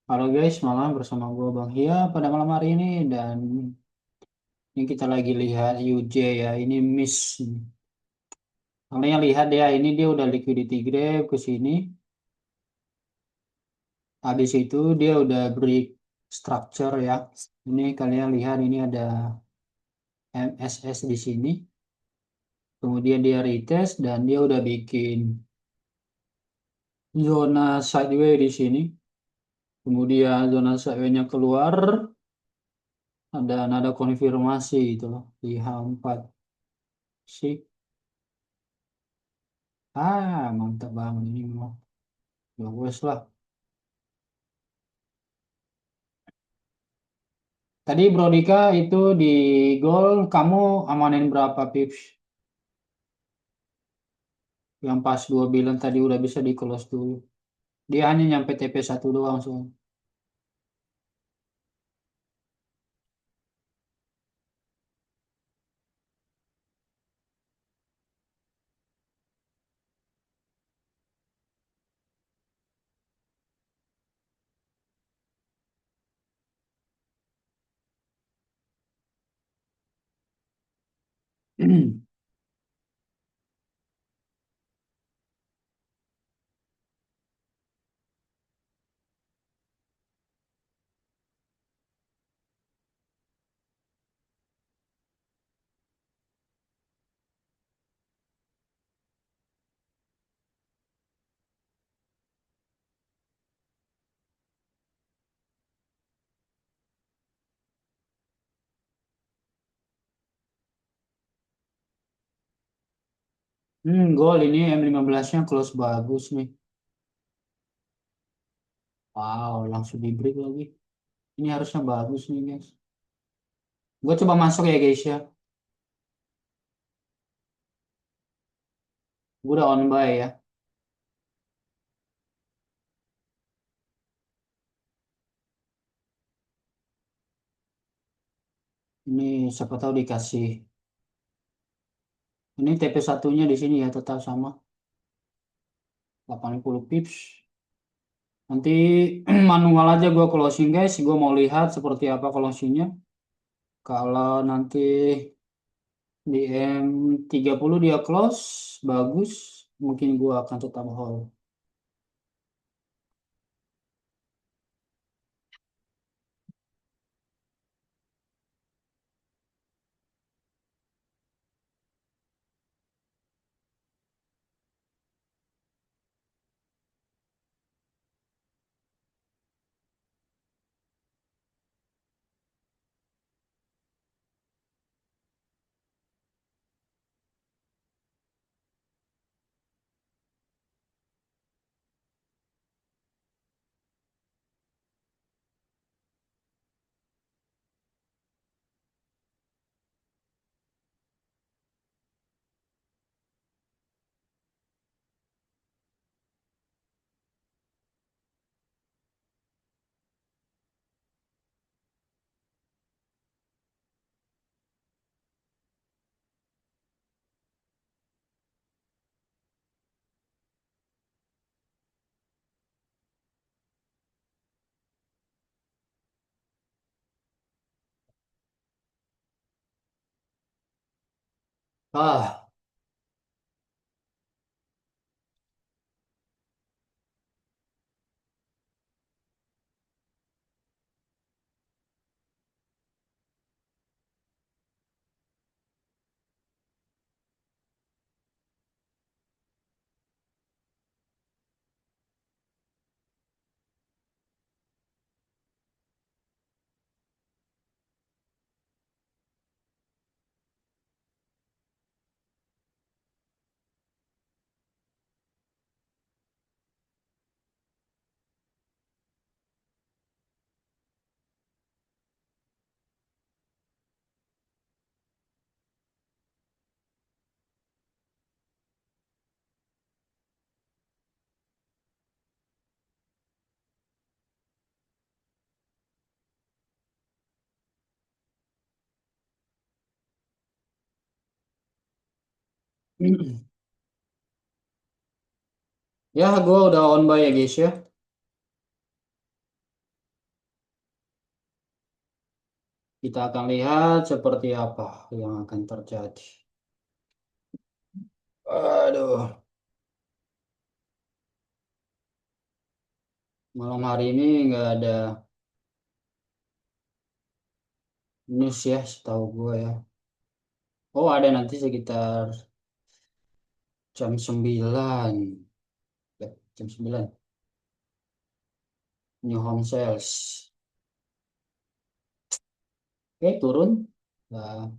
Halo guys, malam bersama gue Bang Hia pada malam hari ini dan ini kita lagi lihat UJ ya, ini miss. Kalian lihat ya, ini dia udah liquidity grab ke sini. Habis itu dia udah break structure ya. Ini kalian lihat ini ada MSS di sini. Kemudian dia retest dan dia udah bikin zona sideway di sini. Kemudian zona sideway-nya keluar, ada nada konfirmasi gitu loh di H4 sih. Mantap banget ini mah. Bagus lah. Tadi Bro Dika itu di gol kamu amanin berapa pips? Yang pas gua bilang tadi udah bisa di close dulu. Dia hanya nyampe TP 1 doang soalnya. Gol ini M15-nya close bagus nih. Wow, langsung di break lagi. Ini harusnya bagus nih guys. Gue coba masuk ya guys ya. Gue udah on by ya. Ini siapa tahu dikasih. Ini TP 1-nya di sini ya tetap sama 80 pips. Nanti manual aja gue closing guys. Gue mau lihat seperti apa closingnya. Kalau nanti di M30 dia close, bagus. Mungkin gue akan tetap hold. Ah, ya gue udah on by ya guys ya. Kita akan lihat seperti apa yang akan terjadi. Aduh, malam hari ini nggak ada news ya, setahu gue ya. Oh, ada nanti sekitar jam 9. Ya, jam 9. New home sales. Oke, turun. Nah,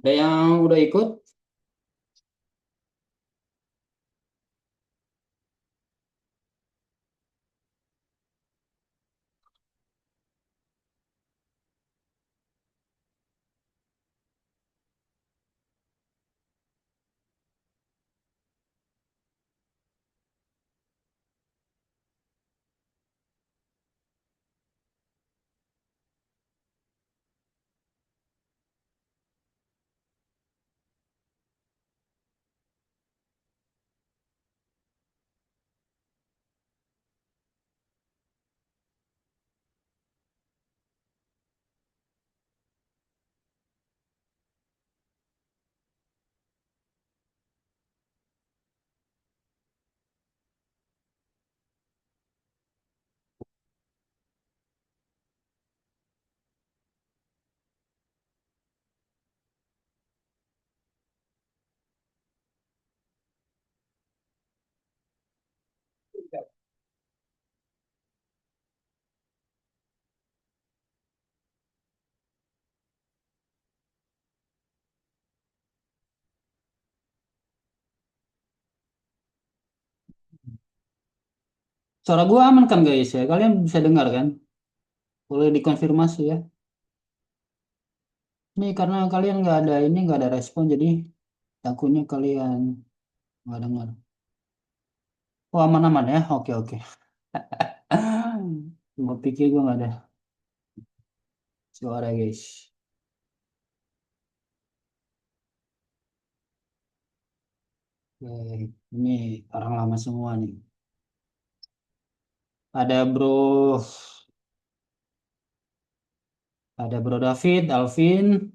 ada yang udah ikut? Suara gua aman kan guys ya? Kalian bisa dengar kan? Boleh dikonfirmasi ya. Ini karena kalian nggak ada ini, nggak ada respon, jadi takutnya kalian nggak dengar. Oh, aman-aman ya? Oke, oke. Gua pikir gua nggak ada suara guys. Oke, ini orang lama semua nih. Ada Bro David, Alvin,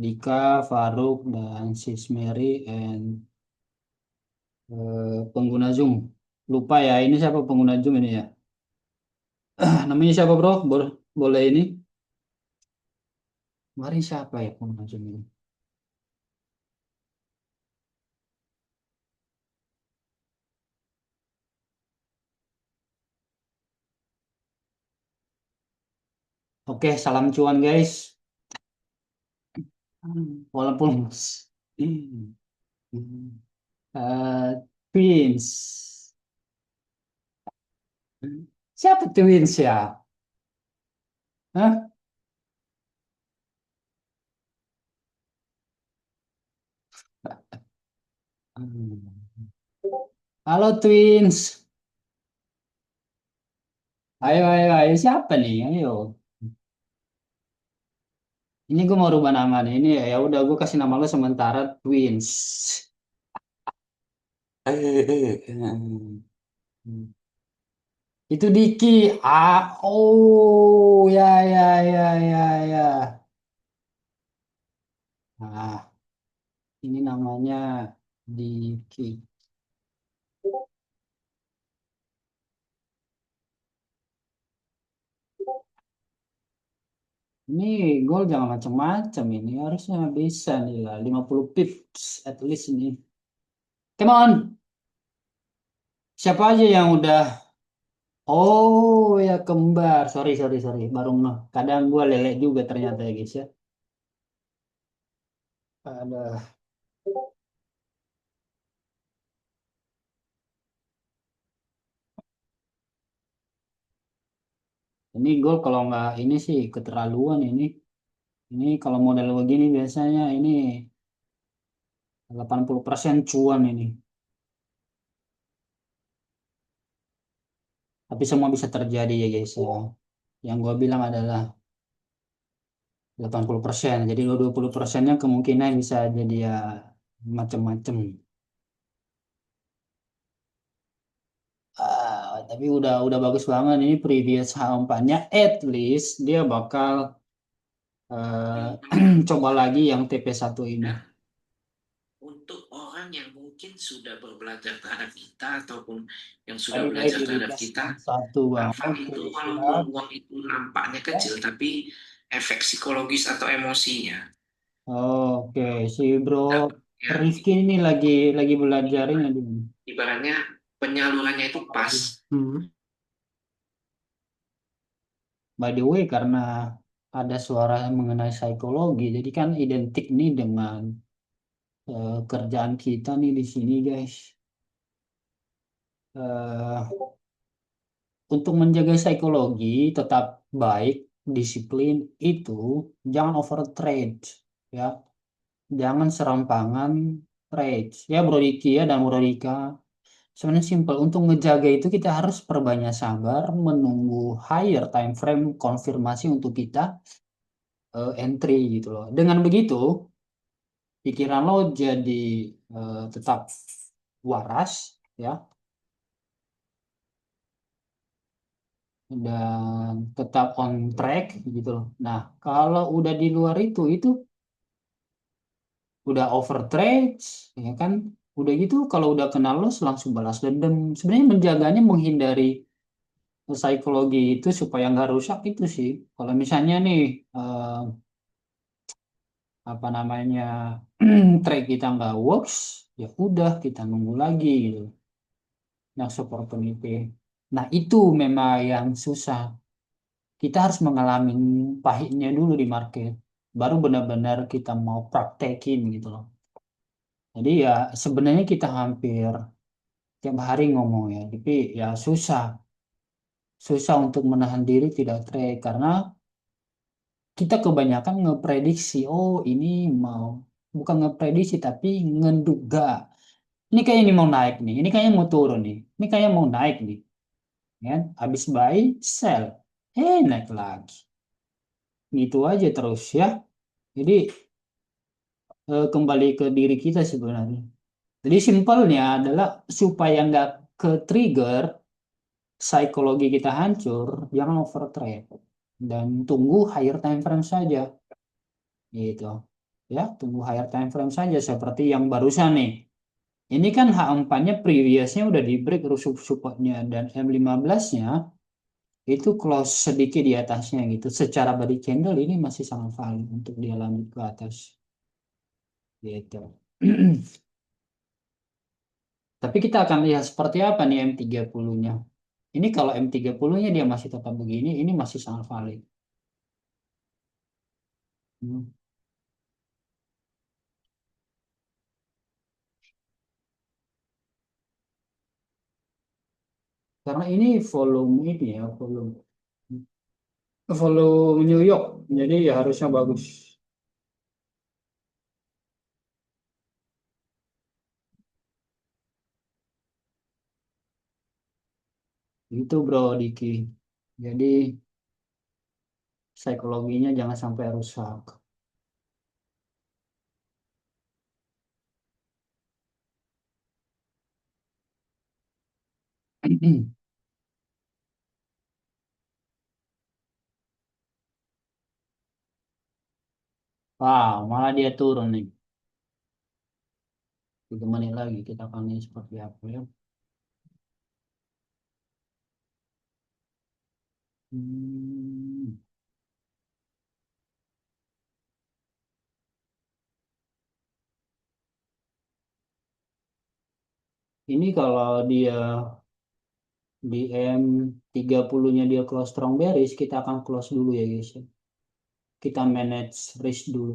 Dika, Faruk, dan Sis Mary, and pengguna Zoom. Lupa ya, ini siapa pengguna Zoom ini ya? Namanya siapa bro? Boleh ini? Mari siapa ya pengguna Zoom ini? Oke, salam cuan guys. Walaupun Eh, Twins. Siapa Twins ya? Hah? Halo Twins. Ayo, ayo, ayo. Siapa nih? Ayo. Ini gue mau rubah nama nih. Ini ya udah gue kasih nama lo sementara Twins. Itu Diki. Ah, oh, ya, ya, ya, ya, ya. Nah, ini namanya Diki. Ini gol jangan macam-macam ini. Harusnya bisa nih lah. 50 pips at least ini. Come on. Siapa aja yang udah. Oh ya kembar. Sorry, sorry, sorry. Baru ngeh. Kadang gua lele juga ternyata ya guys ya. Ada. Ini gol kalau nggak ini sih keterlaluan ini. Ini kalau model begini biasanya ini 80% cuan ini. Tapi semua bisa terjadi ya guys ya. Yang gue bilang adalah 80%. Jadi 20%-nya kemungkinan bisa jadi ya macem-macem. Tapi udah bagus banget ini previous H4-nya. At least dia bakal coba lagi yang TP1 ini. Dan untuk orang yang mungkin sudah berbelajar terhadap kita ataupun yang sudah Baik-baik belajar di terhadap gas kita, satu bang. manfaat Oke itu walaupun siap. uang itu nampaknya Ya. kecil, tapi efek psikologis atau emosinya, Oke, si bro ya Rizky ini lagi belajarin ya. ibaratnya penyalurannya itu pas. Hmm. By the way, karena ada suara mengenai psikologi, jadi kan identik nih dengan kerjaan kita nih di sini, guys. Eh, untuk menjaga psikologi tetap baik, disiplin itu jangan over trade, ya. Jangan serampangan trade, ya Bro Diki ya dan Bro Dika. Sebenarnya simpel, untuk ngejaga itu kita harus perbanyak sabar, menunggu higher time frame konfirmasi untuk kita entry gitu loh. Dengan begitu, pikiran lo jadi tetap waras ya dan tetap on track gitu loh. Nah, kalau udah di luar itu udah over trade ya kan. Udah gitu kalau udah kenal lo langsung balas dendam. Sebenarnya menjaganya menghindari psikologi itu supaya nggak rusak itu sih. Kalau misalnya nih eh, apa namanya track kita nggak works, ya udah kita nunggu lagi gitu. Yang opportunity. Nah itu memang yang susah. Kita harus mengalami pahitnya dulu di market. Baru benar-benar kita mau praktekin gitu loh. Jadi ya sebenarnya kita hampir tiap hari ngomong ya. Tapi ya susah. Susah untuk menahan diri tidak trade. Karena kita kebanyakan ngeprediksi. Oh ini mau. Bukan ngeprediksi tapi ngeduga. Ini kayaknya ini mau naik nih. Ini kayaknya mau turun nih. Ini kayaknya mau naik nih. Ya, habis buy, sell. Naik lagi. Gitu aja terus ya. Jadi kembali ke diri kita sebenarnya. Jadi simpelnya adalah supaya nggak ke trigger psikologi kita hancur, jangan over trade dan tunggu higher time frame saja, gitu. Ya, tunggu higher time frame saja seperti yang barusan nih. Ini kan H4-nya previously udah di break rusuk supportnya dan M15-nya itu close sedikit di atasnya gitu. Secara body candle ini masih sangat valid untuk dia lanjut ke atas, gitu. Tapi kita akan lihat seperti apa nih M30-nya. Ini kalau M30-nya dia masih tetap begini, ini masih sangat valid. Hmm. Karena ini volume ini ya, volume New York, jadi ya harusnya bagus. Itu bro Diki. Jadi psikologinya jangan sampai rusak. Wow, malah dia turun nih. 3 menit lagi kita akan lihat seperti apa ya. Hmm. Ini kalau dia di M30-nya dia close strong bearish, kita akan close dulu ya guys, ya. Kita manage risk dulu.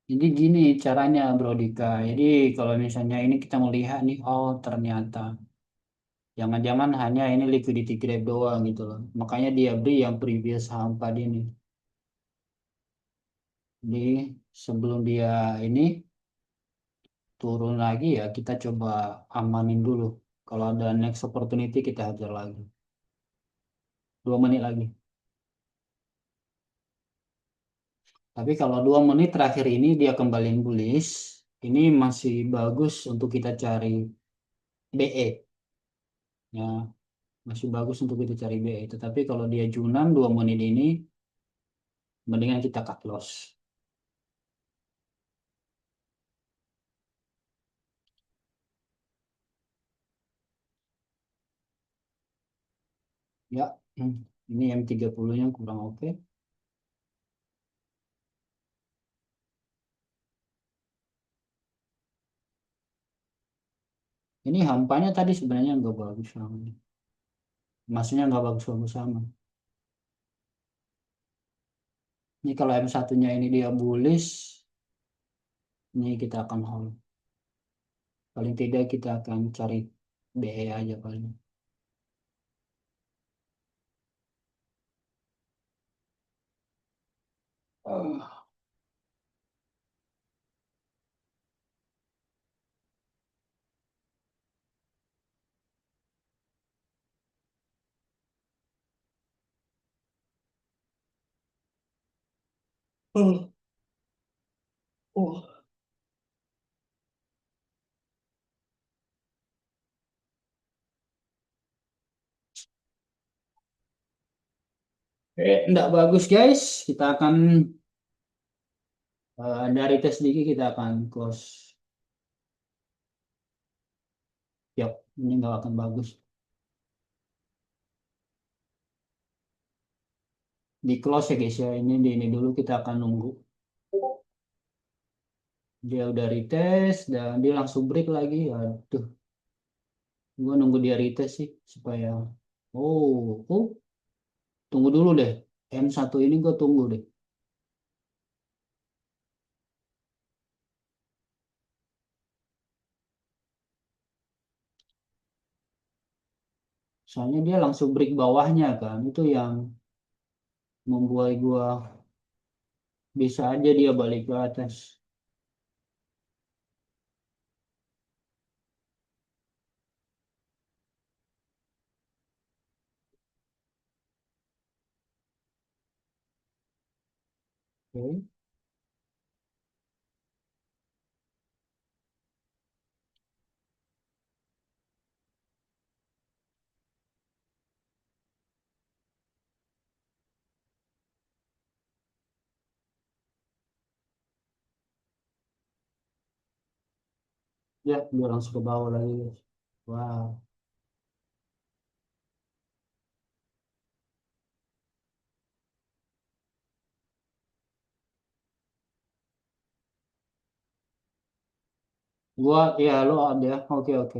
Jadi gini caranya Bro Dika. Jadi kalau misalnya ini kita melihat nih, oh ternyata jangan-jangan hanya ini liquidity grab doang gitu loh. Makanya dia beli yang previous saham tadi ini. Jadi sebelum dia ini turun lagi ya kita coba amanin dulu. Kalau ada next opportunity kita hajar lagi. 2 menit lagi. Tapi kalau 2 menit terakhir ini dia kembali bullish, ini masih bagus untuk kita cari BE. Ya, masih bagus untuk kita cari BE. Tetapi kalau dia Junan 2 menit ini, mendingan kita cut loss. Ya, ini M30-nya kurang oke. Ini hampanya tadi sebenarnya nggak bagus sama. Maksudnya nggak bagus-bagus sama. Ini kalau M1-nya ini dia bullish, ini kita akan hold. Paling tidak kita akan cari BE aja paling. Oh, oh. Enggak bagus guys. Kita akan dari tes sedikit kita akan close. Yap, ini nggak akan bagus. Di close ya guys ya. Ini di ini dulu kita akan nunggu. Dia udah retest dan dia langsung break lagi. Aduh, gua nunggu dia retest sih supaya. Oh, tunggu dulu deh. M1 ini gua tunggu deh. Soalnya dia langsung break bawahnya kan. Itu yang membuat gua bisa aja dia balik ke atas. Oke. Ya, dia langsung ke bawah lagi guys. Wow. Ya lo ada. Oke, oke.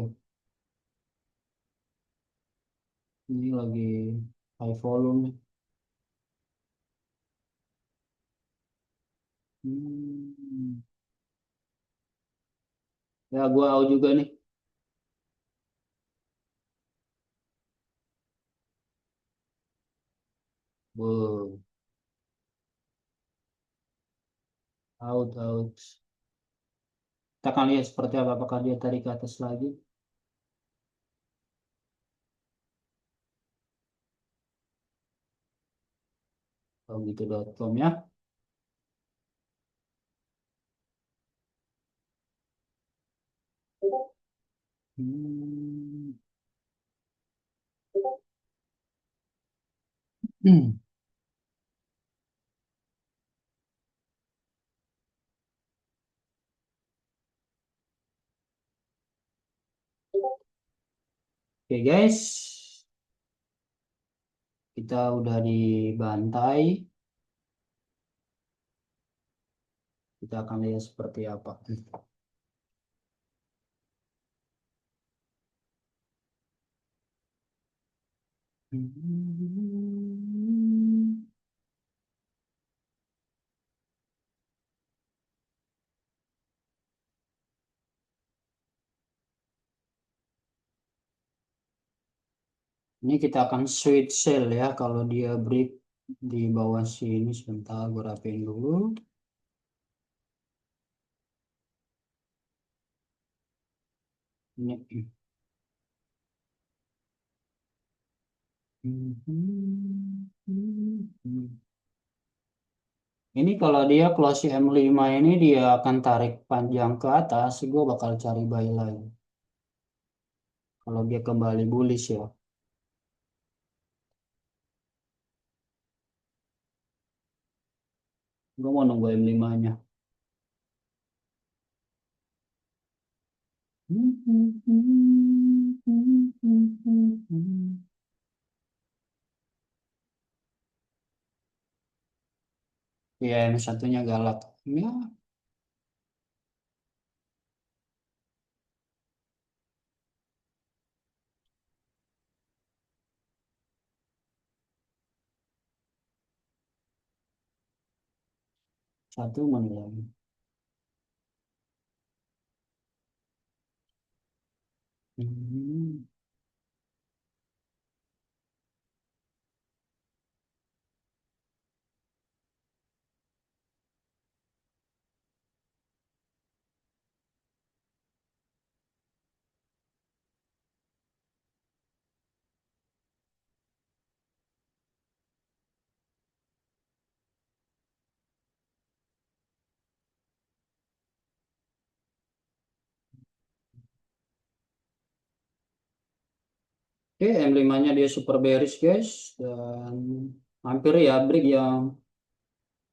Ini lagi high volume nih. Hmm. Ya, gua out juga nih. Wow. Out, out. Kita akan lihat seperti apa. Apakah dia tarik ke atas lagi. Oh, gitu.com ya. Hmm. Hmm. Oke guys, kita udah dibantai. Kita akan lihat seperti apa. Hmm. Ini kita akan switch sell ya kalau dia break di bawah sini sebentar gue rapiin dulu. Ini. Ini kalau dia close M5 ini dia akan tarik panjang ke atas, gue bakal cari buy line. Kalau dia kembali bullish ya, gue mau nunggu M5-nya. Iya, M1-nya galak. Ya, satu mana lagi? Hmm. Oke, M5-nya dia super bearish guys. Dan hampir ya break yang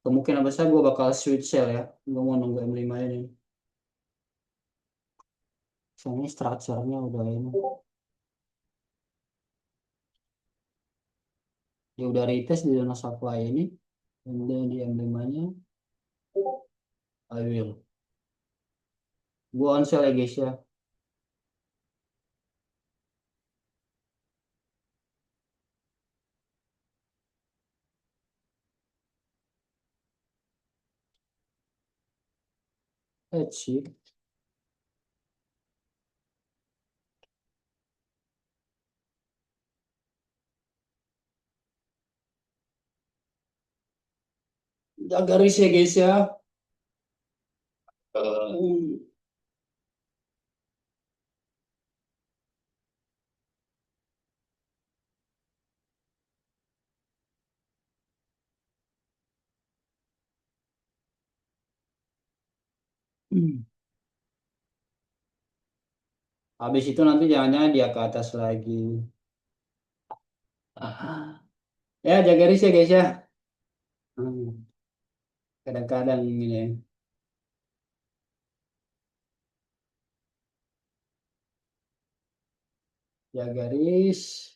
kemungkinan besar gue bakal switch sell ya. Gue mau nunggu M5 ini. Soalnya structure-nya udah ini. Ya udah retest di zona supply ini. Kemudian di M5-nya, I will. Gue on sell ya guys ya. Sih. Jaga garis ya guys ya. Habis itu nanti jangan-jangan dia ke atas lagi. Ya, jaga garis ya guys ya. Hmm, Kadang-kadang ini ya. Jaga garis.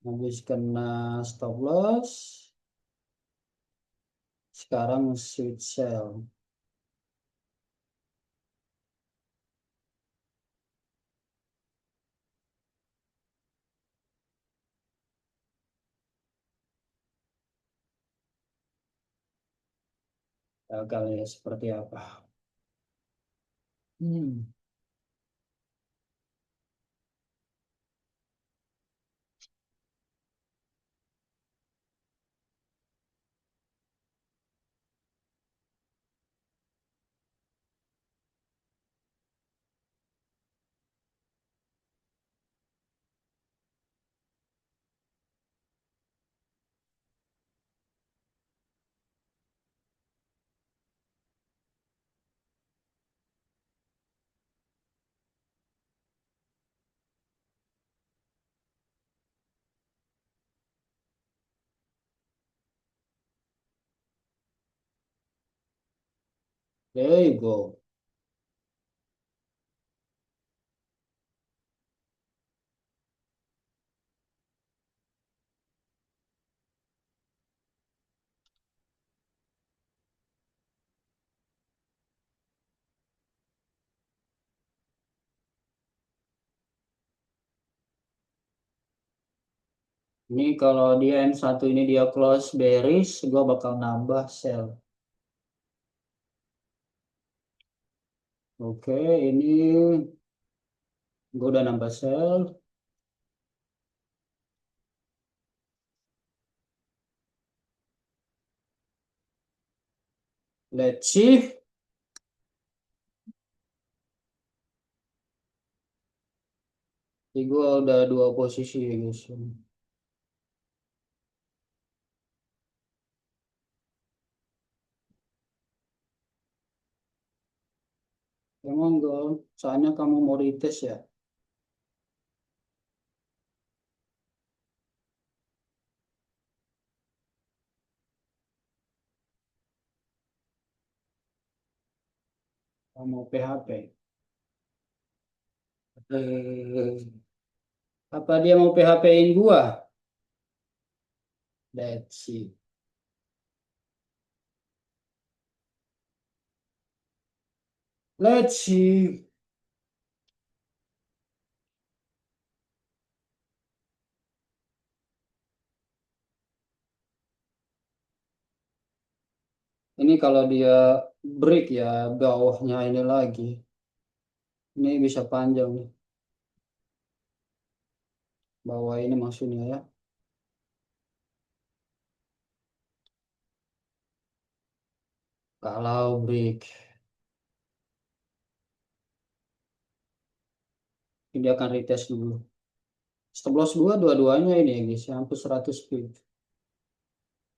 Habis kena stop loss. Sekarang switch sell. Gagal ya seperti apa. Hmm. There you go. Ini kalau dia M1 ini dia close bearish, gue bakal nambah sell. Oke, ini Gue udah nambah sel. Let's see. Jadi gue udah dua posisi ya guys. Emang gue, soalnya kamu mau retest ya. Kamu mau PHP. Eh, apa dia mau PHP-in gua? Let's see. Let's see. Ini kalau dia break ya bawahnya ini lagi. Ini bisa panjang nih. Bawah ini maksudnya ya. Kalau break, dia akan retest dulu. Stop loss gua dua-duanya ini ya guys. Hampir 100 pip.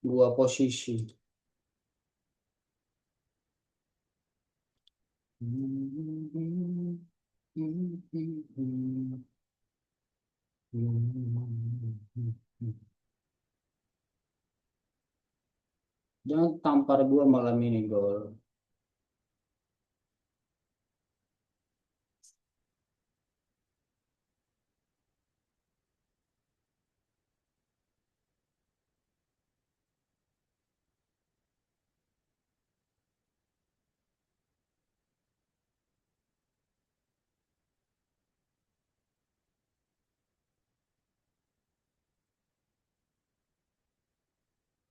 Dua posisi. Jangan tampar gua malam ini gol.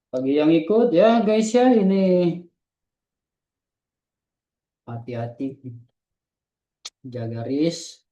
Bagi yang ikut ya guys ya ini hati-hati jaga risk.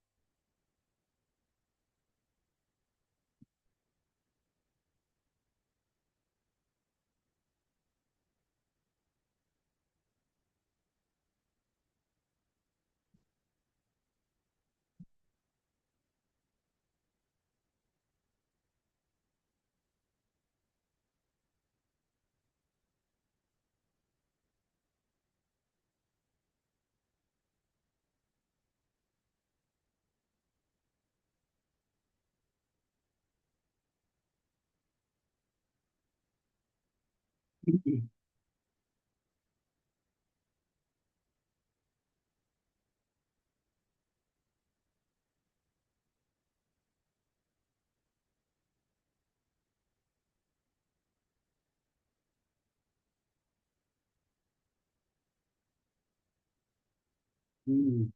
Hmm,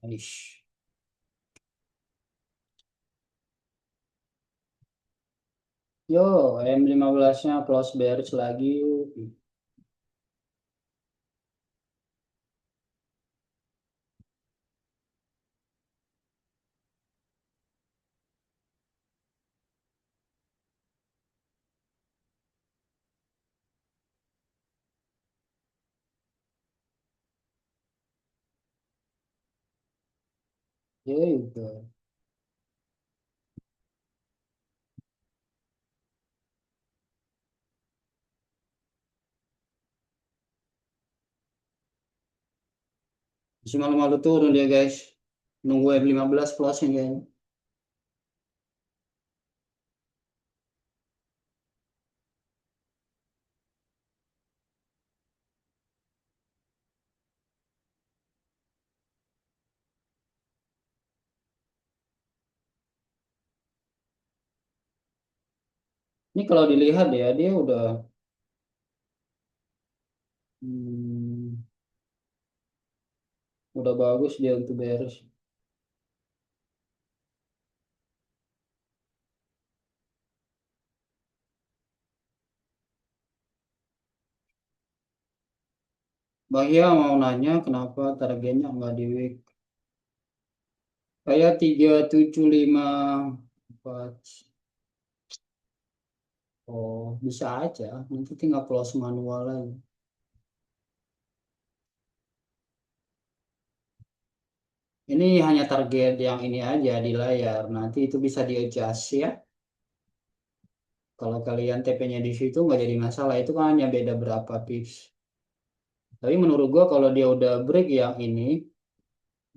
nice. Yo, M15-nya close bearish lagi yuk. Ya juga. Masih malu-malu turun dia guys. Nunggu M15 closing kayaknya. Ini kalau dilihat ya dia hmm, udah bagus dia untuk bearish. Bang Hia mau nanya kenapa targetnya nggak di week. Kayak 3754. Oh, bisa aja. Nanti tinggal close manual lagi. Ini hanya target yang ini aja di layar. Nanti itu bisa di-adjust ya. Kalau kalian TP-nya di situ nggak jadi masalah. Itu kan hanya beda berapa pips. Tapi menurut gua kalau dia udah break yang ini,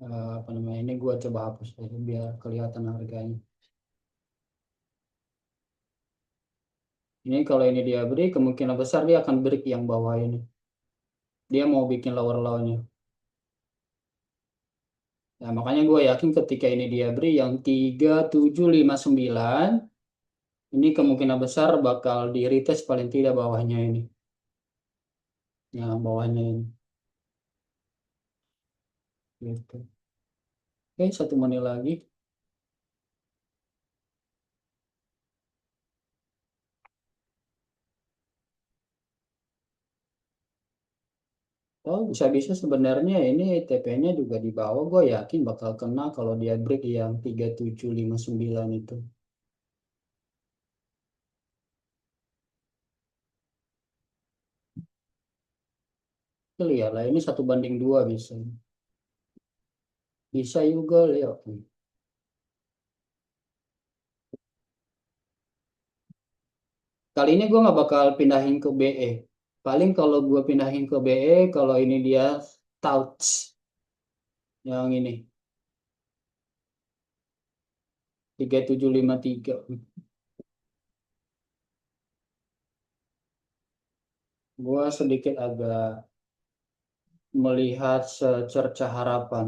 apa namanya ini gua coba hapus aja biar kelihatan harganya. Ini kalau ini dia break, kemungkinan besar dia akan break yang bawah ini. Dia mau bikin lower low-nya. Nah, makanya gue yakin ketika ini dia beri yang 3759 ini kemungkinan besar bakal di retest paling tidak bawahnya ini. Yang bawahnya ini. Gitu. Oke, 1 menit lagi. Oh, bisa-bisa sebenarnya ini TP-nya juga di bawah. Gue yakin bakal kena kalau dia break yang 3759 itu. Kita lihat lah, ini 1 banding 2 bisa. Bisa juga, lihat. Kali ini gue nggak bakal pindahin ke BE. Paling kalau gue pindahin ke BE, kalau ini dia touch yang ini 3753. Gue sedikit agak melihat secerca harapan.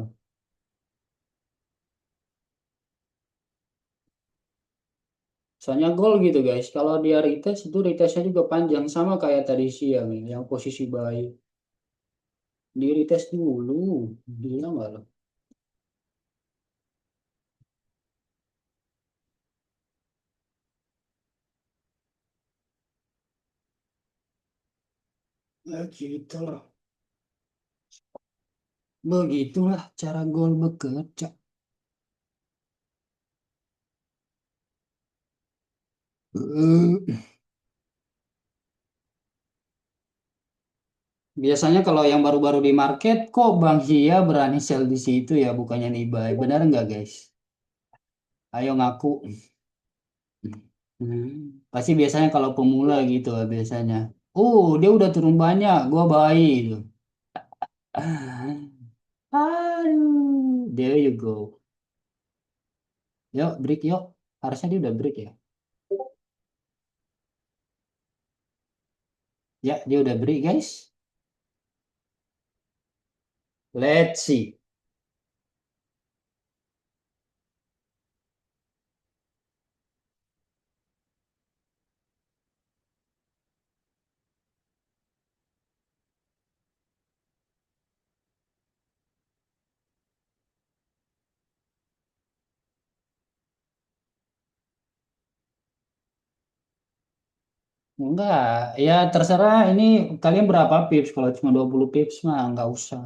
Soalnya gol gitu guys. Kalau dia retest itu retestnya juga panjang sama kayak tadi siang nih, yang posisi baik. Di retest dulu, gila nggak lo? Ya gitu lah. Begitulah cara gol bekerja. Eh, Biasanya kalau yang baru-baru di market, kok Bang Zia berani sell di situ ya, bukannya nih buy. Benar nggak guys? Ayo ngaku. Hmm. Pasti biasanya kalau pemula gitu biasanya. Oh, dia udah turun banyak, gua bayi itu. Aduh, there you go. Yuk, break yuk. Harusnya dia udah break ya. Ya, dia udah break guys. Let's see. Enggak, ya terserah ini kalian berapa pips. Kalau cuma 20 pips mah nggak usah.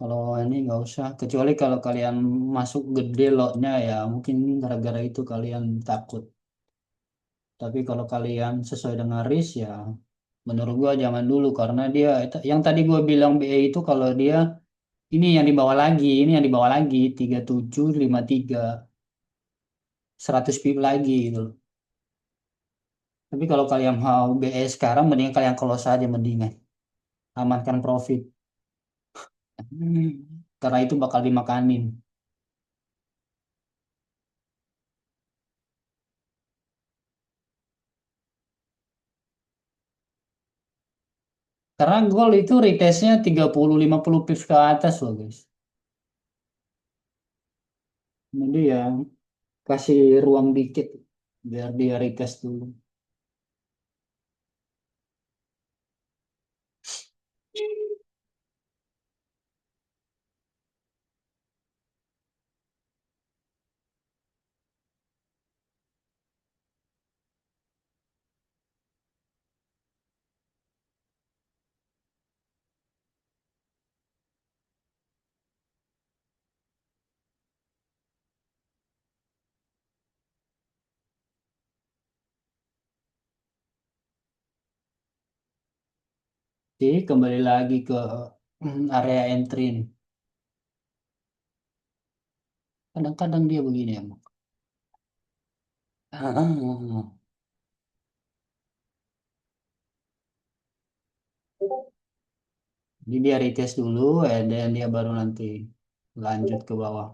Kalau ini nggak usah. Kecuali kalau kalian masuk gede lotnya ya mungkin gara-gara itu kalian takut. Tapi kalau kalian sesuai dengan risk ya menurut gua jangan dulu karena dia yang tadi gua bilang BE itu kalau dia ini yang dibawa lagi, ini yang dibawa lagi 3753 100 pip lagi gitu loh. Tapi kalau kalian mau BE sekarang mendingan kalian close aja mendingan amankan profit. Hmm. Karena itu bakal dimakanin. Karena gold itu retestnya 30-50 pips ke atas loh guys. Jadi ya kasih ruang dikit biar dia retest dulu. Kembali lagi ke area entry nih. Kadang-kadang dia begini emang. Jadi dia retest dulu, dan dia baru nanti lanjut ke bawah.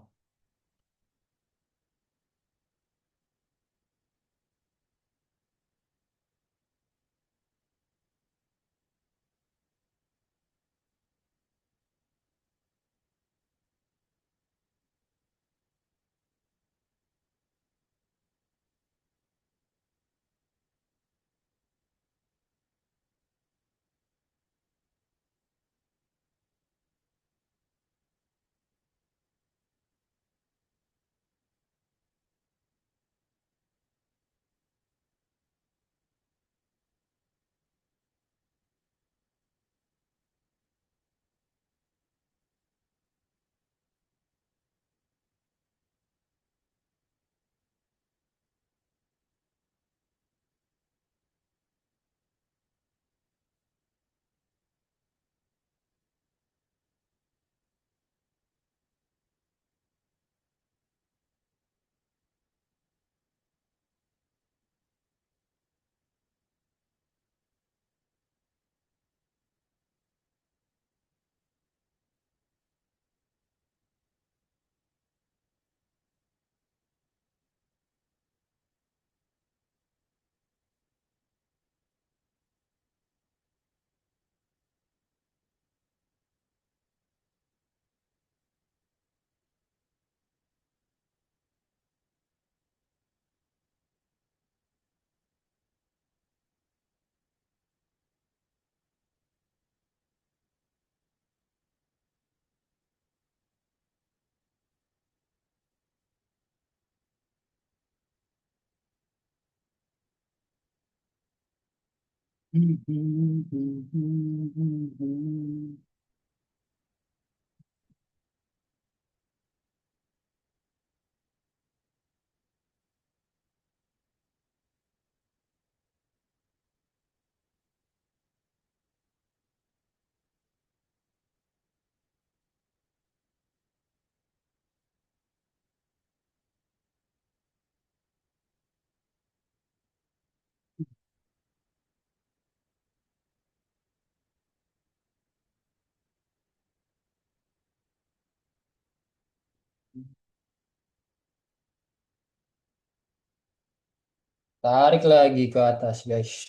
Tarik lagi ke atas, guys.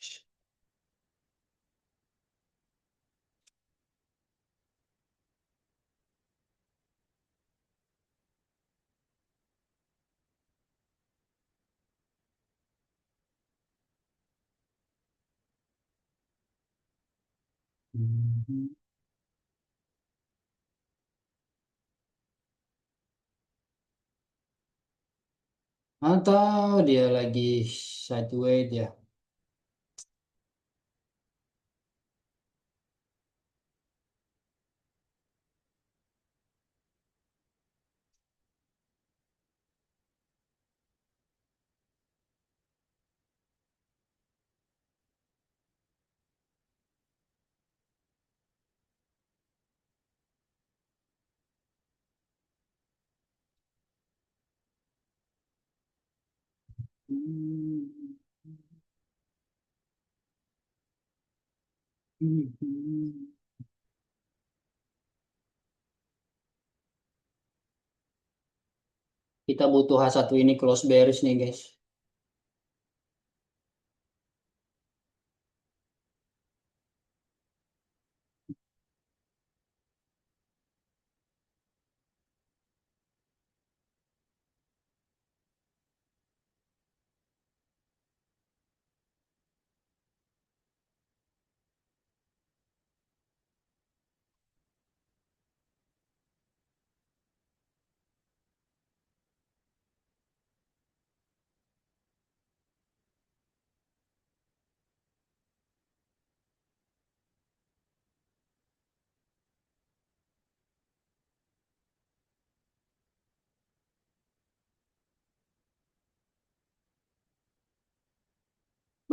Atau dia lagi sideways ya. Kita butuh H1 ini close bearish nih, guys.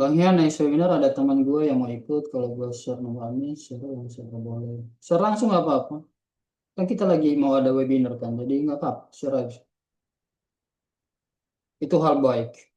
Bang Ian, next seminar ada teman gue yang mau ikut. Kalau gue share nomornya, share langsung nggak boleh. Share langsung nggak apa-apa. Kan kita lagi mau ada webinar kan, jadi nggak apa-apa. Share aja. Itu hal baik.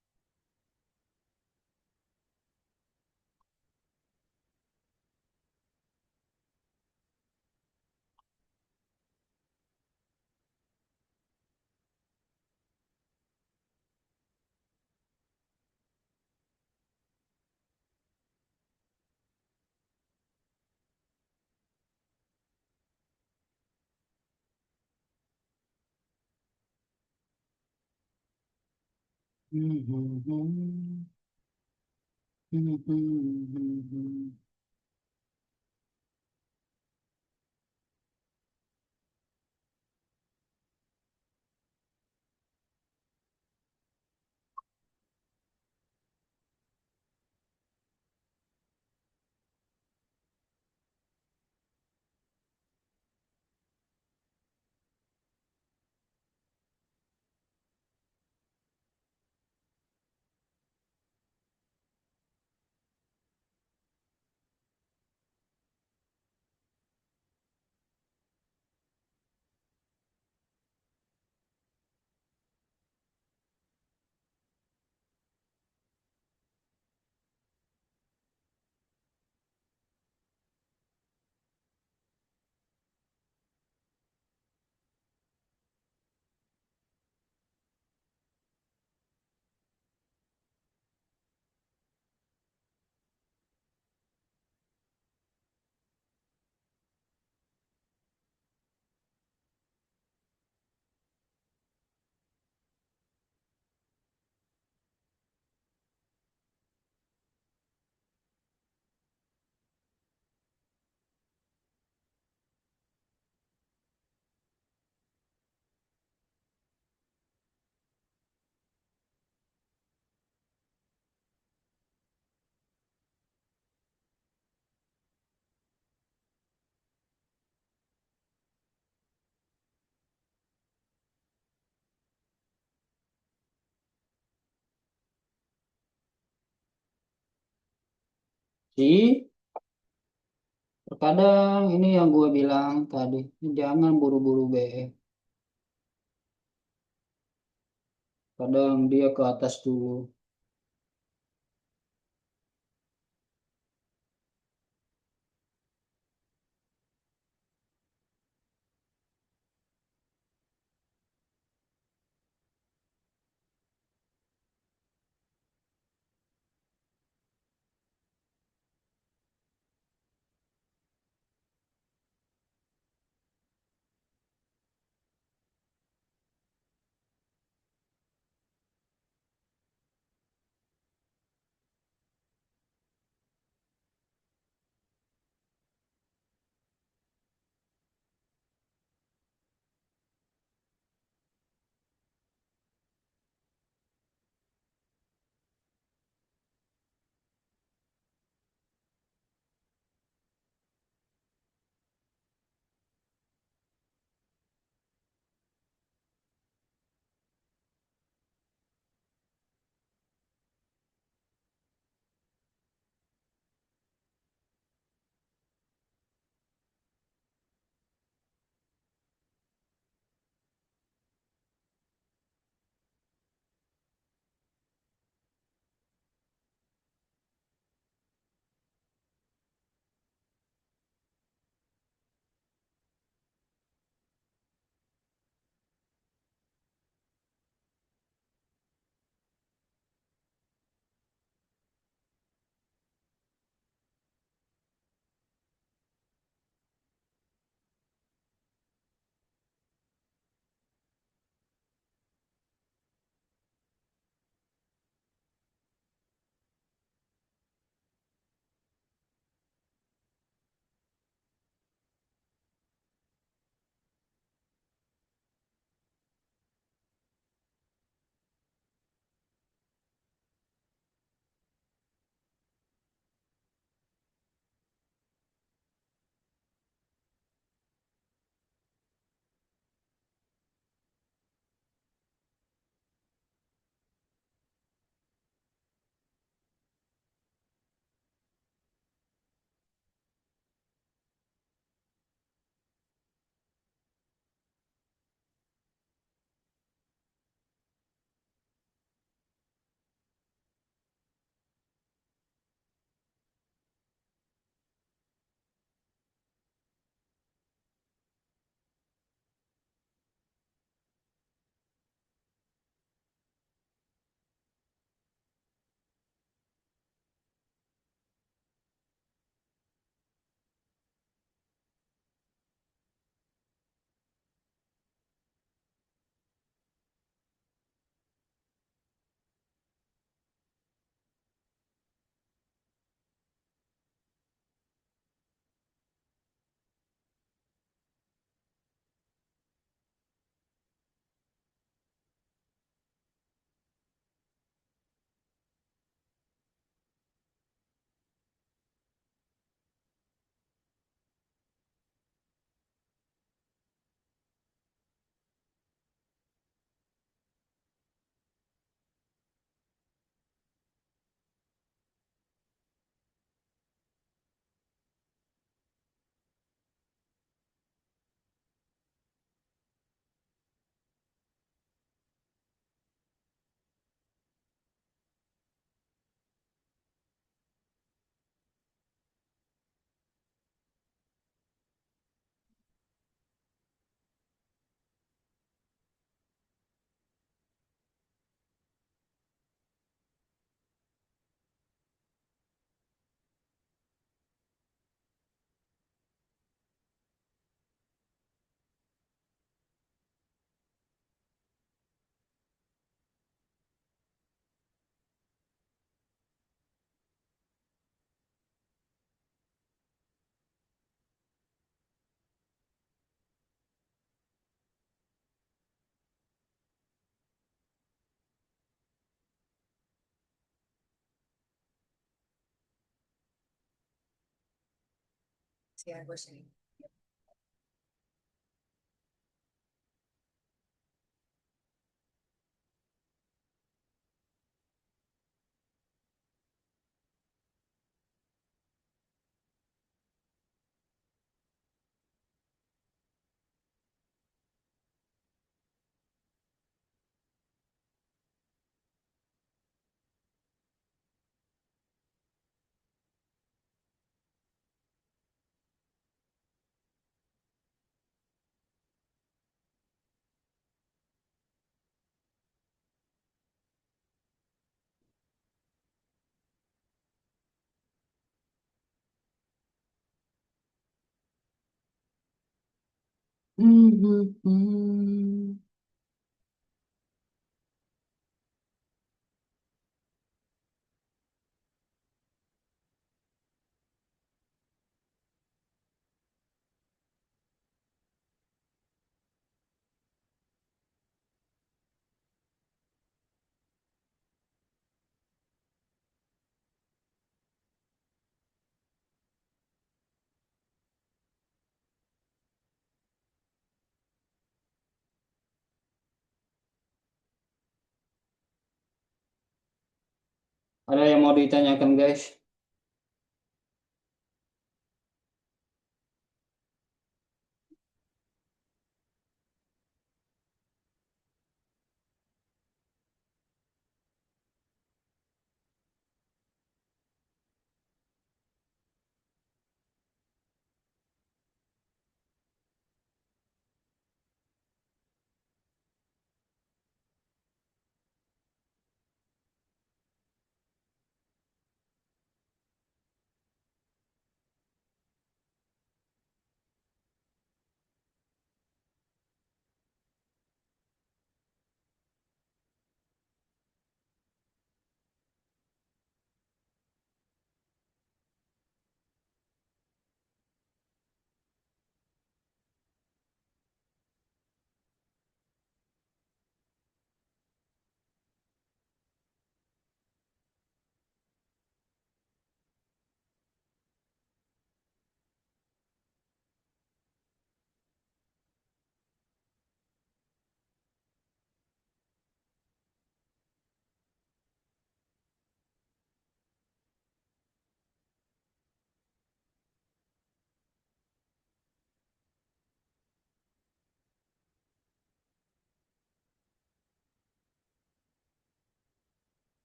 Sih, terkadang ini yang gue bilang tadi, jangan buru-buru BE. Kadang dia ke atas dulu. Ada yang mau ditanyakan, guys?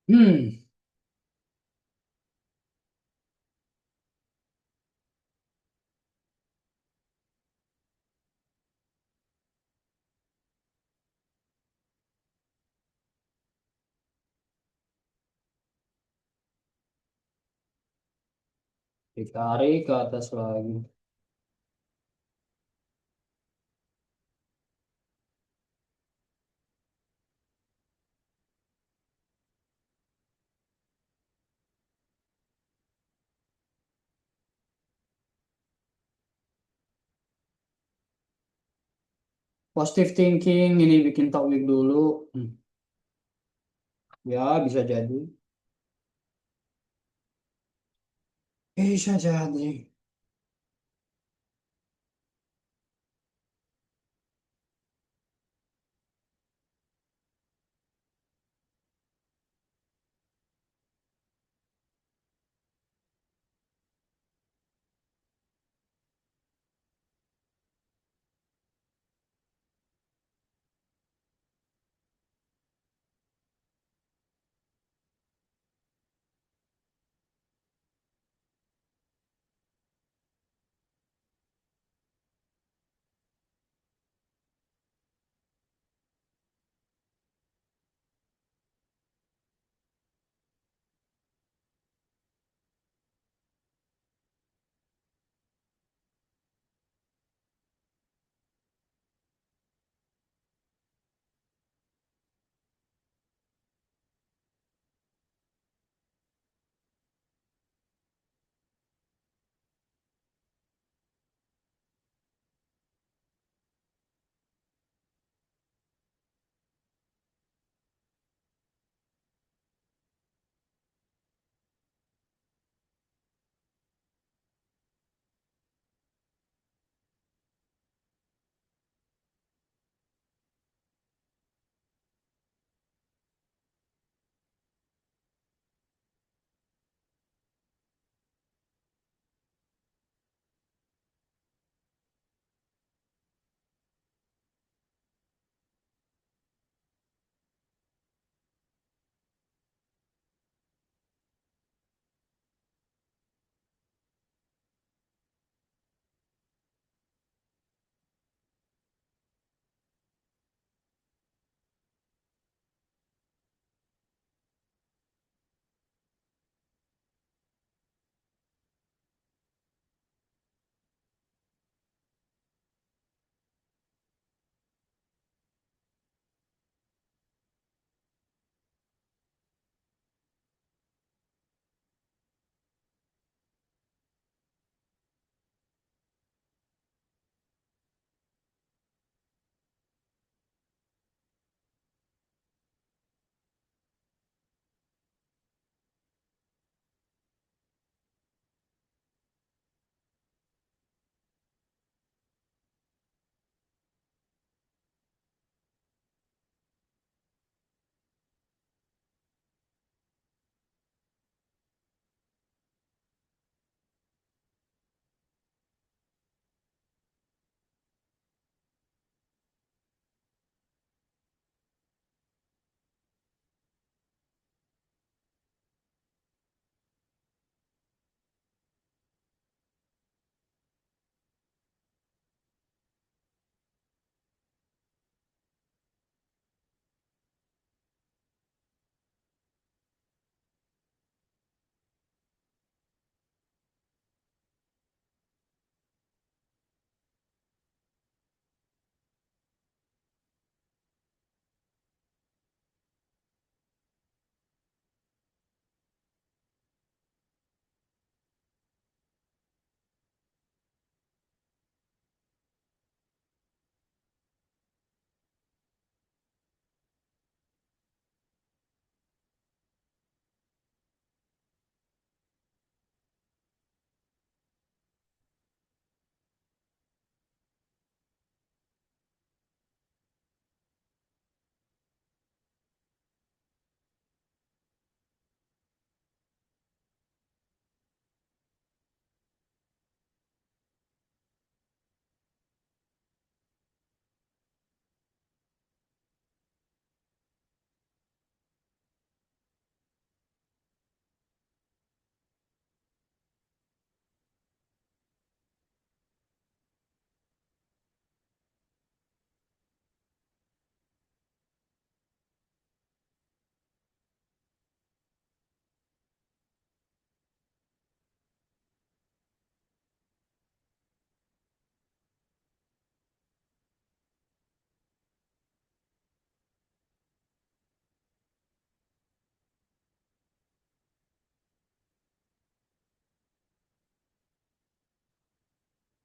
Hmm, ditarik ke atas lagi. Positive thinking, ini bikin topik dulu. Hmm, ya, bisa jadi. Bisa jadi.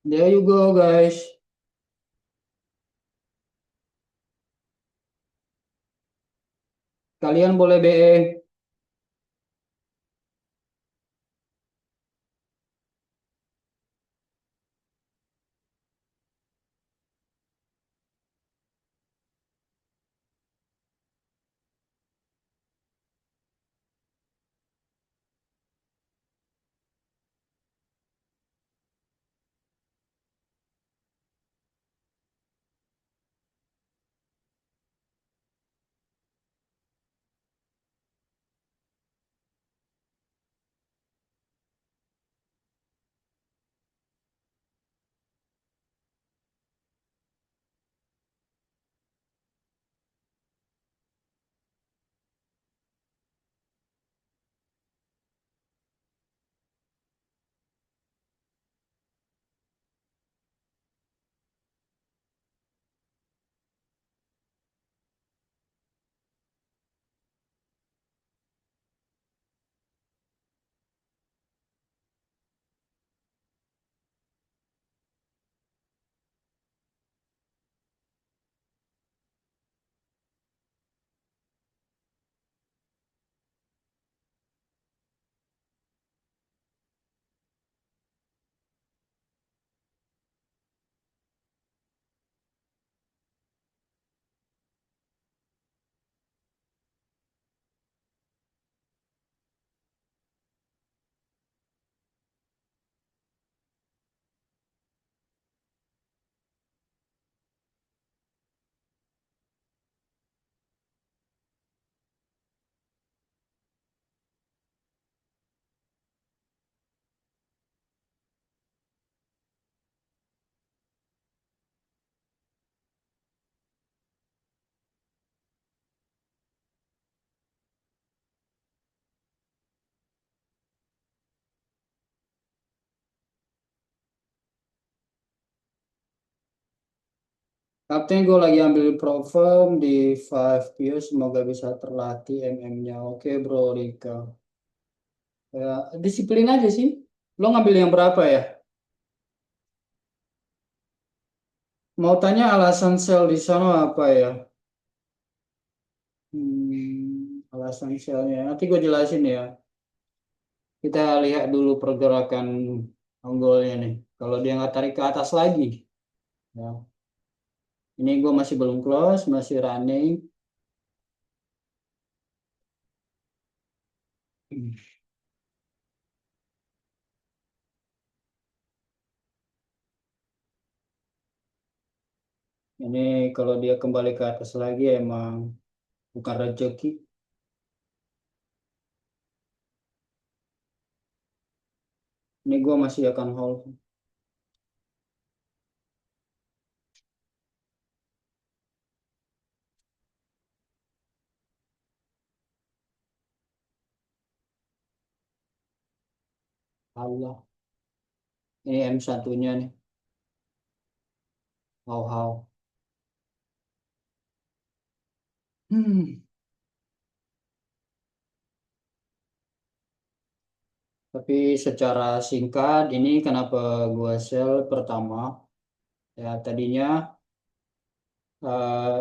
There you go, guys. Kalian boleh BE. Kapten gue lagi ambil profilm di 5 view. Semoga bisa terlatih MM-nya. Oke, bro, Rika. Ya, disiplin aja sih. Lo ngambil yang berapa ya? Mau tanya alasan sel di sana apa ya? Alasan selnya. Nanti gue jelasin ya. Kita lihat dulu pergerakan onggolnya nih. Kalau dia nggak tarik ke atas lagi, ya. Ini gue masih belum close, masih running. Ini kalau dia kembali ke atas lagi emang bukan rezeki. Ini gue masih akan hold. Allah. Ini M1-nya nih. How. Hmm. Tapi secara singkat ini kenapa gua sell pertama, ya tadinya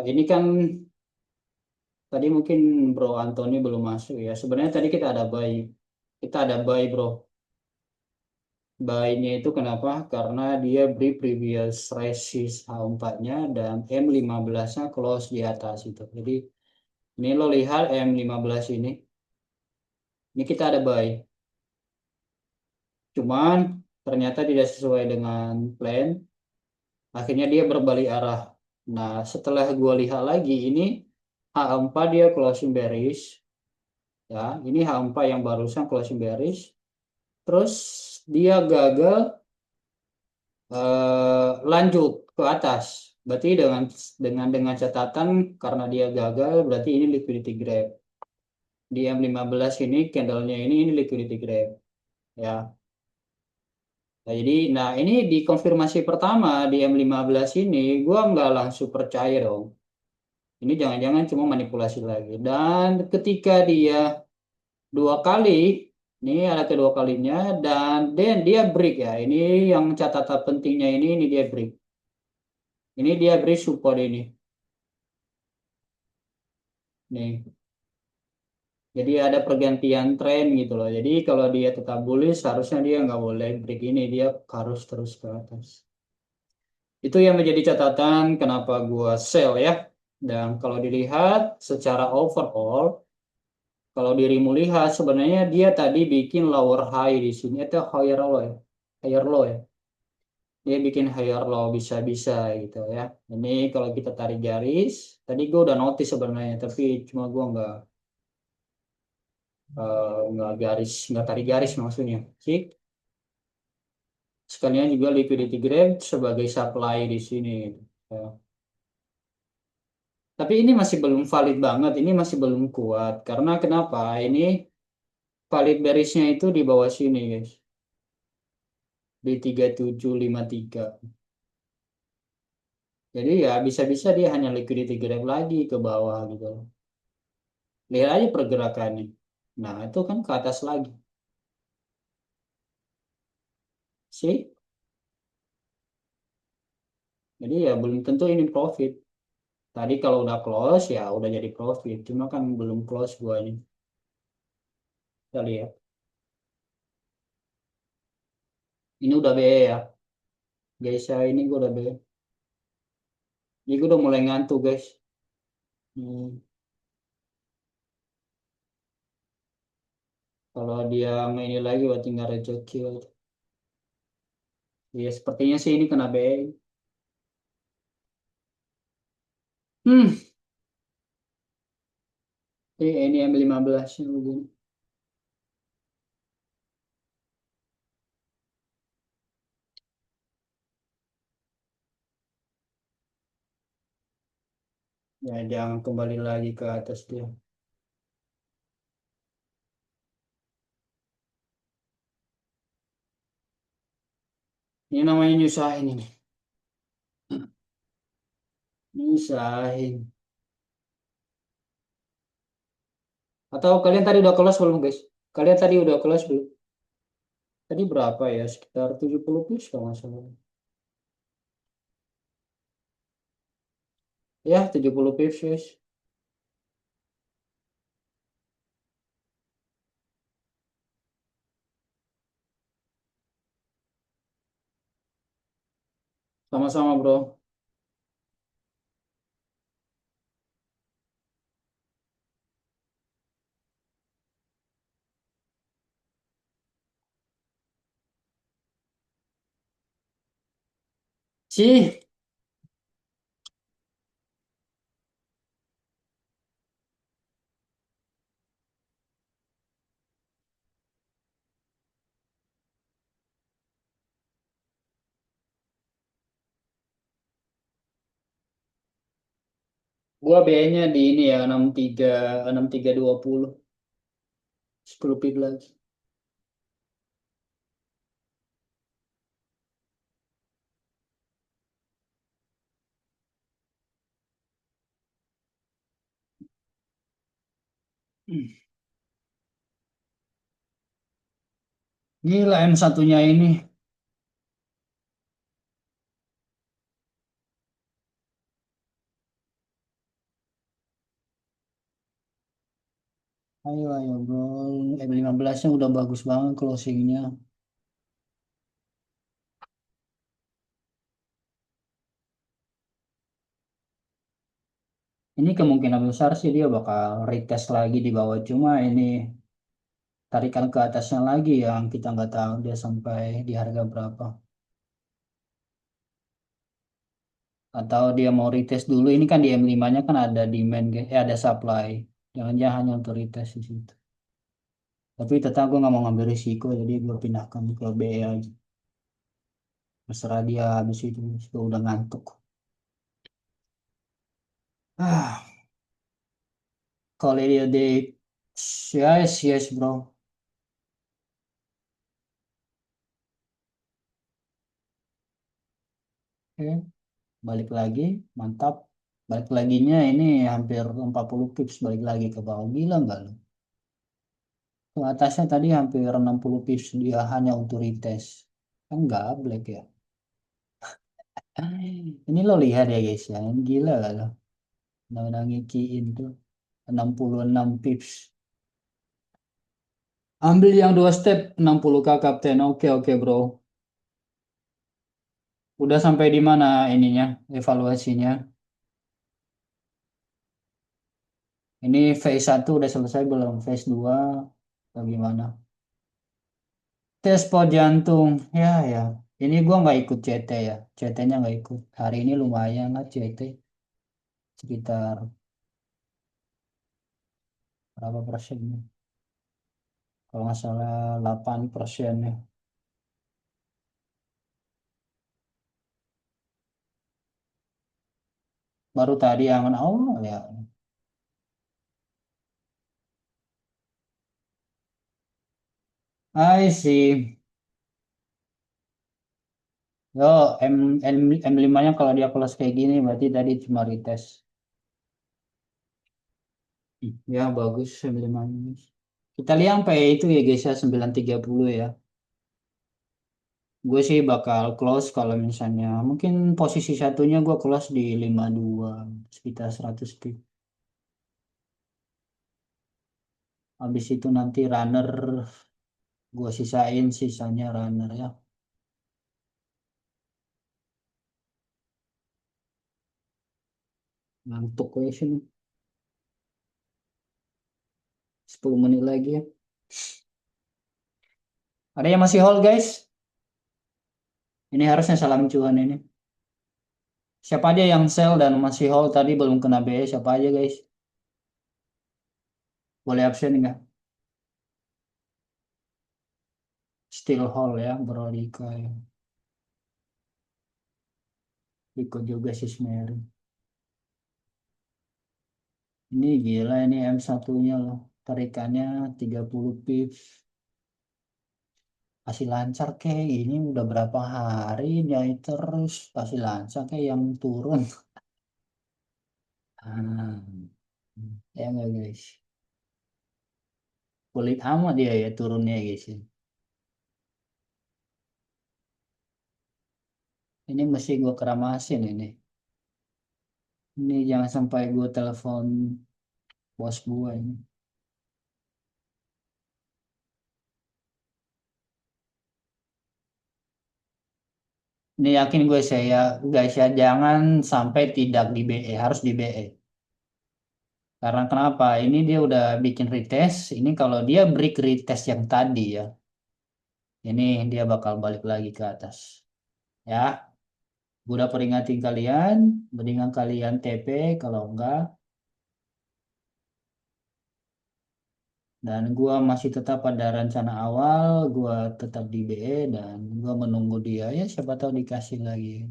ini kan tadi mungkin Bro Anthony belum masuk ya. Sebenarnya tadi kita ada buy bro. Buy-nya itu kenapa? Karena dia beri previous resist H4-nya dan M15-nya close di atas itu. Jadi ini lo lihat M15 ini kita ada buy. Cuman ternyata tidak sesuai dengan plan. Akhirnya dia berbalik arah. Nah, setelah gua lihat lagi ini H4 dia closing bearish, ya. Ini H4 yang barusan closing bearish. Terus dia gagal lanjut ke atas. Berarti dengan catatan karena dia gagal berarti ini liquidity grab. Di M15 ini candlenya ini liquidity grab, ya. Nah, ini di konfirmasi pertama di M15 ini gua nggak langsung percaya dong. Ini jangan-jangan cuma manipulasi lagi. Dan ketika dia dua kali Ini ada kedua kalinya dan dia break ya. Ini yang catatan pentingnya ini dia break. Ini dia break support ini. Nih. Jadi ada pergantian tren gitu loh. Jadi kalau dia tetap bullish, harusnya dia nggak boleh break ini. Dia harus terus ke atas. Itu yang menjadi catatan kenapa gua sell ya. Dan kalau dilihat secara overall, kalau dirimu lihat sebenarnya dia tadi bikin lower high di sini itu higher low ya. Higher low ya. Dia bikin higher low bisa-bisa gitu ya. Ini kalau kita tarik garis, tadi gua udah notice sebenarnya, tapi cuma gua nggak tarik garis maksudnya. Sih. Sekalian juga liquidity grab sebagai supply di sini. Ya. Tapi ini masih belum valid banget, ini masih belum kuat. Karena kenapa? Ini valid bearish-nya itu di bawah sini, guys. Di 3753. Jadi ya bisa-bisa dia hanya liquidity grab lagi ke bawah gitu. Lihat aja pergerakannya. Nah, itu kan ke atas lagi. Sih? Jadi ya belum tentu ini profit. Tadi kalau udah close ya udah jadi profit. Cuma kan belum close gua ini. Kita lihat. Ini udah BE ya. Guys, ya ini gue udah BE. Jadi gue udah mulai ngantuk, guys. Hmm, kalau dia ini lagi, wah tinggal rezeki. Ya, sepertinya sih ini kena BE. Hmm, ini M15 nya begini. Ya, jangan kembali lagi ke atas dia. Ini namanya nyusahin ini. Nyusahin. Atau kalian tadi udah kelas belum, guys? Kalian tadi udah kelas belum? Tadi berapa ya? Sekitar 70 plus kalau nggak salah. Ya, 70 pips, guys. Sama-sama, bro. Sih, gua BE-nya di ini ya, 63 6320. 10 pip lagi. Hmm. Gila M satunya ini. Ayo, ayo bro. M15-nya udah bagus banget closingnya. Ini kemungkinan besar sih dia bakal retest lagi di bawah. Cuma ini tarikan ke atasnya lagi yang kita nggak tahu dia sampai di harga berapa. Atau dia mau retest dulu. Ini kan di M5-nya kan ada demand, ada supply. Jangan-jangan hanya untuk retest di situ. Tapi tetap gue nggak mau ngambil risiko, jadi gue pindahkan ke BE aja. Terserah dia habis itu, gue udah ngantuk. Ah, kalau dia di yes, yes bro. Oke, balik lagi, mantap. Balik laginya ini hampir 40 pips balik lagi ke bawah. Gila nggak lu? Ke atasnya tadi hampir 60 pips dia hanya untuk retest. Kan nggak black ya. Ini lo lihat ya guys ya, ini gila gak lo? Undang-undang ngikiin tuh 66 pips. Ambil yang dua step 60K kapten. Oke oke bro. Udah sampai di mana ininya evaluasinya? Ini phase 1 udah selesai belum? Phase 2 bagaimana? Tes pot jantung. Ya ya. Ini gua nggak ikut CT ya. CT-nya nggak ikut. Hari ini lumayan lah CT. Sekitar berapa persennya? Kalau nggak salah 8% ya. Baru tadi yang awal ya. I see. Yo, M5-nya kalau dia kelas kayak gini berarti tadi cuma retest. Ya, bagus M5-nya. Kita lihat sampai itu ya guys ya 930 ya. Gue sih bakal close kalau misalnya mungkin posisi satunya gue close di 52 sekitar 100 pip. Habis itu nanti runner gue sisain sisanya runner ya. Ngantuk gue sini 10 menit lagi ya. Ada yang masih hold guys? Ini harusnya salam cuan ini. Siapa aja yang sell dan masih hold tadi belum kena BE siapa aja guys? Boleh absen nggak? Still hold ya Bro Dika ya. Ikut juga si Mary. Ini gila ini M1-nya loh. Tarikannya 30 pips. Masih lancar kayak ini udah berapa hari nyai terus pasti lancar kayak yang turun. Ah, ya nggak guys. Kulit amat dia ya turunnya guys. Ya. Ini mesti gue keramasin ini. Ini jangan sampai gue telepon bos gue ini. Ini yakin gue saya guys ya jangan sampai tidak di BE harus di BE. Karena kenapa? Ini dia udah bikin retest. Ini kalau dia break retest yang tadi ya, ini dia bakal balik lagi ke atas. Ya, gue udah peringatin kalian, mendingan kalian TP kalau enggak. Dan gua masih tetap pada rencana awal, gua tetap di BE dan gua menunggu dia ya siapa tahu dikasih lagi.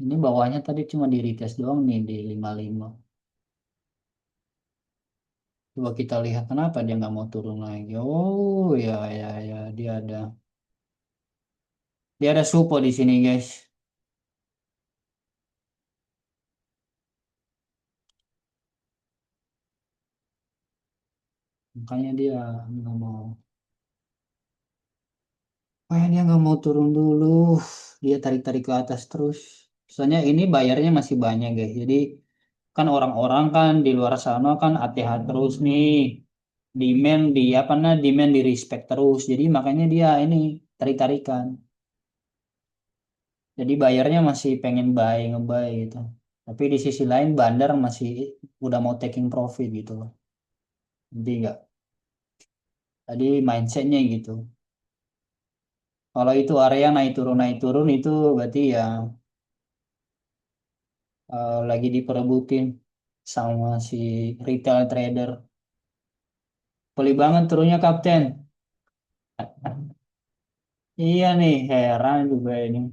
Ini bawahnya tadi cuma di retest doang nih di 55. Coba kita lihat kenapa dia nggak mau turun lagi. Oh ya ya ya dia ada support di sini guys. Makanya dia nggak mau. Makanya dia nggak mau turun dulu. Dia tarik-tarik ke atas terus. Soalnya ini bayarnya masih banyak guys. Jadi kan orang-orang kan di luar sana kan ATH terus nih. Demand di respect terus. Jadi makanya dia ini tarik-tarikan. Jadi bayarnya masih pengen buy ngebuy gitu. Tapi di sisi lain bandar masih udah mau taking profit gitu loh. Jadi enggak. Tadi mindsetnya gitu. Kalau itu area naik turun itu berarti ya lagi diperebutin sama si retail trader. Beli banget turunnya kapten. Iya nih heran juga ini.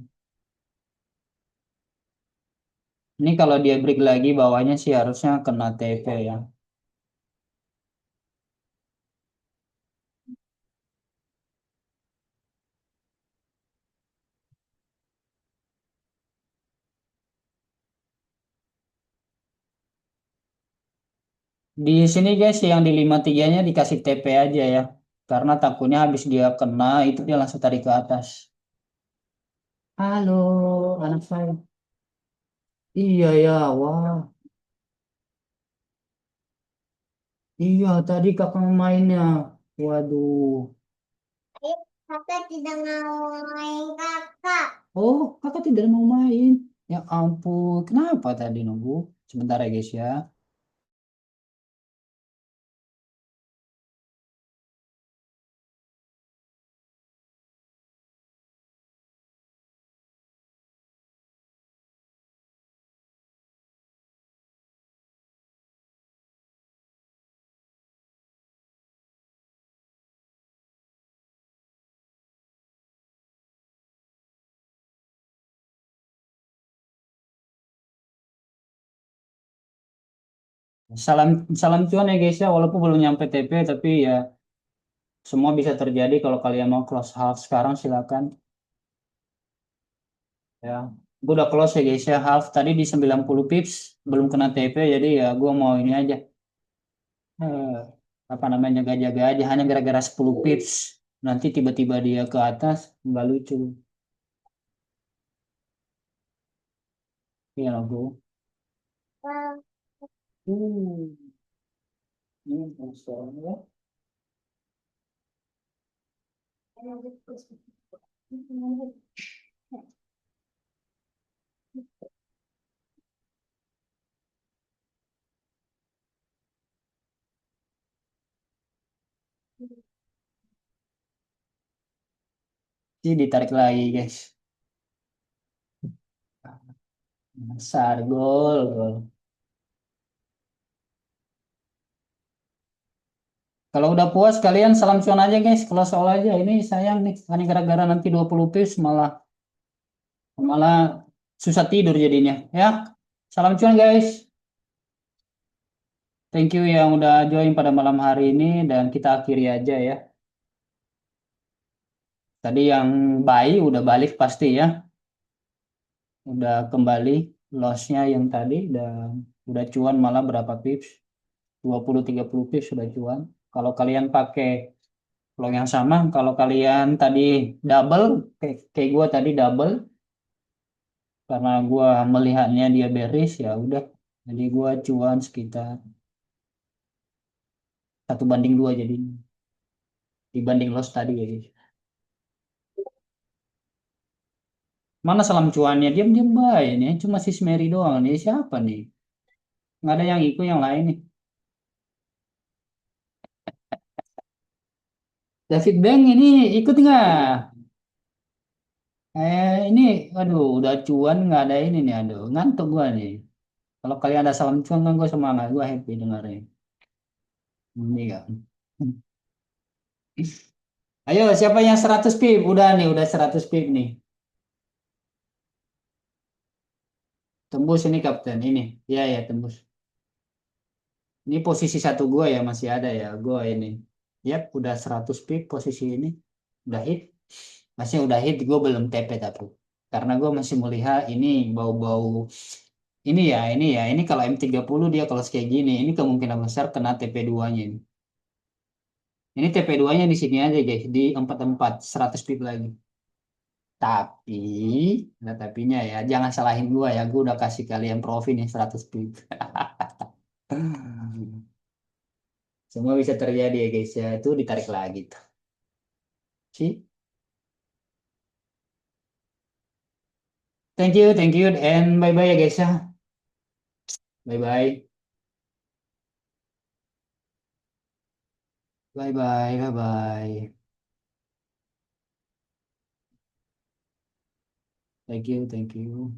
Ini kalau dia break lagi bawahnya sih harusnya kena TP ya. Di sini guys, yang di 53-nya dikasih TP aja ya. Karena takutnya habis dia kena, itu dia langsung tarik ke atas. Halo, anak saya. Iya ya, wah. Iya, tadi kakak mainnya. Waduh. Kakak tidak mau main kakak. Oh, kakak tidak mau main. Ya ampun, kenapa tadi nunggu? Sebentar ya guys ya. Salam salam cuan ya guys ya, walaupun belum nyampe TP tapi ya semua bisa terjadi kalau kalian mau close half sekarang silakan ya. Gue udah close ya guys ya half tadi di 90 pips belum kena TP jadi ya gue mau ini aja eh, apa namanya jaga-jaga aja hanya gara-gara 10 pips nanti tiba-tiba dia ke atas nggak lucu ya bro. Ini sponsornya. Ini ditarik lagi guys. Besar gol, gol. Kalau udah puas kalian salam cuan aja guys. Kalau soal aja ini sayang nih. Hanya gara-gara nanti 20 piece malah malah susah tidur jadinya. Ya. Salam cuan guys. Thank you yang udah join pada malam hari ini dan kita akhiri aja ya. Tadi yang bayi udah balik pasti ya. Udah kembali lossnya yang tadi dan udah cuan malah berapa pips? 20-30 pips sudah cuan. Kalau kalian pakai peluang yang sama, kalau kalian tadi double, kayak gue tadi double, karena gue melihatnya dia bearish ya udah, jadi gue cuan sekitar 1 banding 2 jadi dibanding loss tadi ya guys. Mana salam cuannya diam-diam baik nih, cuma si Smeri doang nih siapa nih? Nggak ada yang ikut yang lain nih. David Bang ini ikut nggak? Ini, aduh, udah cuan nggak ada ini nih, aduh, ngantuk gua nih. Kalau kalian ada salam cuan kan gue semangat, gue happy dengarnya. Ini kan. Ayo, siapa yang 100 pip? Udah nih, udah 100 pip nih. Tembus ini kapten, ini. Ya, ya, tembus. Ini posisi satu gua ya, masih ada ya. Gua ini. Yap, udah 100 pip posisi ini. Udah hit. Masih udah hit, gue belum TP tapi. Karena gue masih melihat ini bau-bau. Ini kalau M30 dia kalau kayak gini, ini kemungkinan besar kena TP2-nya ini. Ini TP2-nya di sini aja guys, di 44 100 pip lagi. Tapi, nah tapinya ya, jangan salahin gua ya, gua udah kasih kalian profit nih 100 pip. Semua bisa terjadi ya guys ya, itu ditarik lagi tuh. See? Thank you, and bye-bye ya guys ya. Bye-bye. Bye-bye, bye-bye. Thank you, thank you.